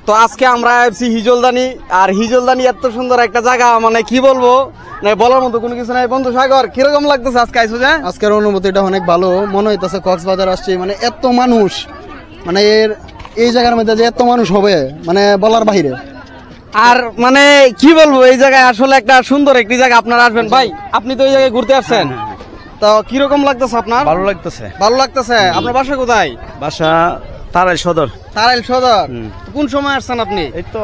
তো আজকে আমরা আসছি হিজলদানি, আর হিজলদানি এত সুন্দর একটা জায়গা, মানে কি বলবো, মানে বলার মতো কোনো কিছু নাই। বন্ধু সাগর, কিরকম লাগতেছে আজকে আইসো? যে আজকের অনুভূতিটা অনেক ভালো মনে হইতেছে। কক্সবাজার আসছি, মানে এত মানুষ, মানে এই জায়গার মধ্যে যে এত মানুষ হবে মানে বলার বাইরে। আর মানে কি বলবো, এই জায়গায় আসলে একটা সুন্দর একটি জায়গা। আপনারা আসবেন ভাই, আপনি তো এই জায়গায় ঘুরতে আসছেন, তো কিরকম লাগতেছে আপনার? ভালো লাগতেছে। ভালো লাগতেছে। আপনার বাসা কোথায়? বাসা তারাই সদর। তারাইল সদর। কোন সময় আসছেন আপনি? এই তো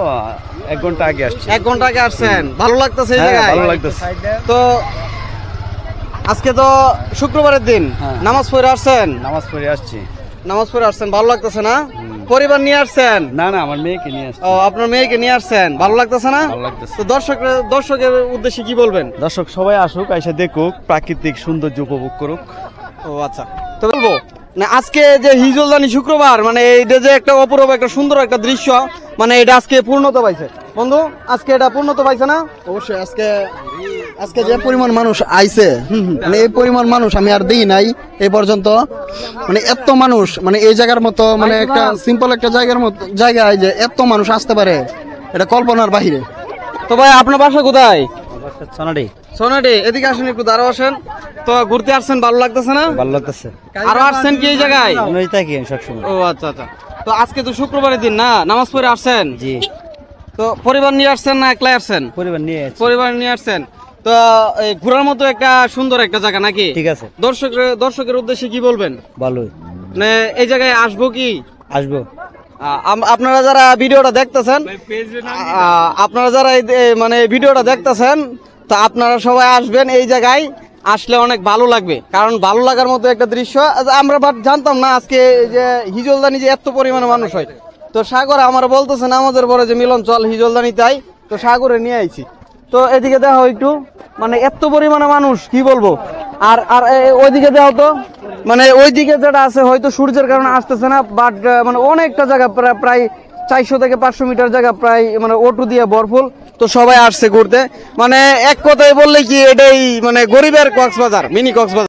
1 ঘন্টা আগে আসছি। 1 ঘন্টা আগে আসছেন। ভালো লাগতেছে এই হ্যাঁ, জায়গায়? ভালো লাগতেছে। তো আজকে তো শুক্রবারের দিন, নামাজ পড়ে আসছেন? নামাজ পড়ে আসছি। নামাজ পড়ে আসছেন, ভালো লাগতেছে না? পরিবার নিয়ে আসছেন? না না, আমার মেয়েকে নিয়ে আসছি। ও, আপনার মেয়েকে নিয়ে আসছেন, ভালো লাগতেছে না? ভালো লাগতেছে। তো দর্শকের উদ্দেশ্যে কি বলবেন? দর্শক সবাই আসুক, এসে দেখুক, প্রাকৃতিক সৌন্দর্য উপভোগ করুক। ও আচ্ছা, তো বলবো না, আজকে যে হিজলদানি শুক্রবার, মানে এইটা যে একটা অপূর্ব একটা সুন্দর একটা দৃশ্য, মানে এটা আজকে পূর্ণতা পাইছে। বন্ধু, আজকে এটা পূর্ণতা পাইছে না? অবশ্যই আজকে যে পরিমাণ মানুষ আইছে, মানে এই পরিমাণ মানুষ আমি আর দিই নাই এই পর্যন্ত। মানে এত মানুষ, মানে এই জায়গার মতো, মানে একটা সিম্পল একটা জায়গায় যে এত মানুষ আসতে পারে, এটা কল্পনার বাহিরে। তো ভাই, আপনার বাসা কোথায়? সোনাডি। সোনাডি, এদিকে আসেন, একটু দাঁড়াও আসেন। তো ঘুরতে আসছেন, ভালো লাগতেছে না? ভালো লাগতেছে। আরো আসছেন কি এই জায়গায়? আমি থাকি সবসময়। ও আচ্ছা আচ্ছা। তো আজকে তো শুক্রবারের দিন না, নামাজ পড়ে আসছেন? জি। তো পরিবার নিয়ে আসছেন না একলাই আসছেন? পরিবার নিয়ে আসছি। পরিবার নিয়ে আসছেন। তো এই ঘোরার মতো একটা সুন্দর একটা জায়গা নাকি? ঠিক আছে। দর্শকের উদ্দেশ্যে কি বলবেন? ভালোই। মানে এই জায়গায় আসবো কি? আসবো। আপনারা যারা ভিডিওটা দেখতেছেন, আপনারা যারা মানে ভিডিওটা দেখতেছেন, তো আপনারা সবাই আসবেন এই জায়গায়। আসলে অনেক ভালো লাগবে, কারণ ভালো লাগার মতো একটা দৃশ্য। আমরা জানতাম না আজকে যে হিজলদানি যে এত পরিমাণে মানুষ হয়। তো সাগর আমার বলতেছেন আমাদের পরে যে মিলন চল হিজলদানি, তাই তো সাগরে নিয়ে আইছি। তো এদিকে দেখো একটু, মানে এত পরিমাণে মানুষ, কি বলবো। আর আর ওইদিকে দেখো তো, মানে ওইদিকে যেটা আছে হয়তো সূর্যের কারণে আসতেছে না, বাট মানে অনেকটা জায়গা, প্রায় 400 থেকে 500 মিটার জায়গা, প্রায় মানে অটো দিয়ে ভরপুর। তো সবাই আসছে ঘুরতে, মানে এক কথায় বললে কি, এটাই মানে গরিবের কক্সবাজার, মিনি কক্সবাজার।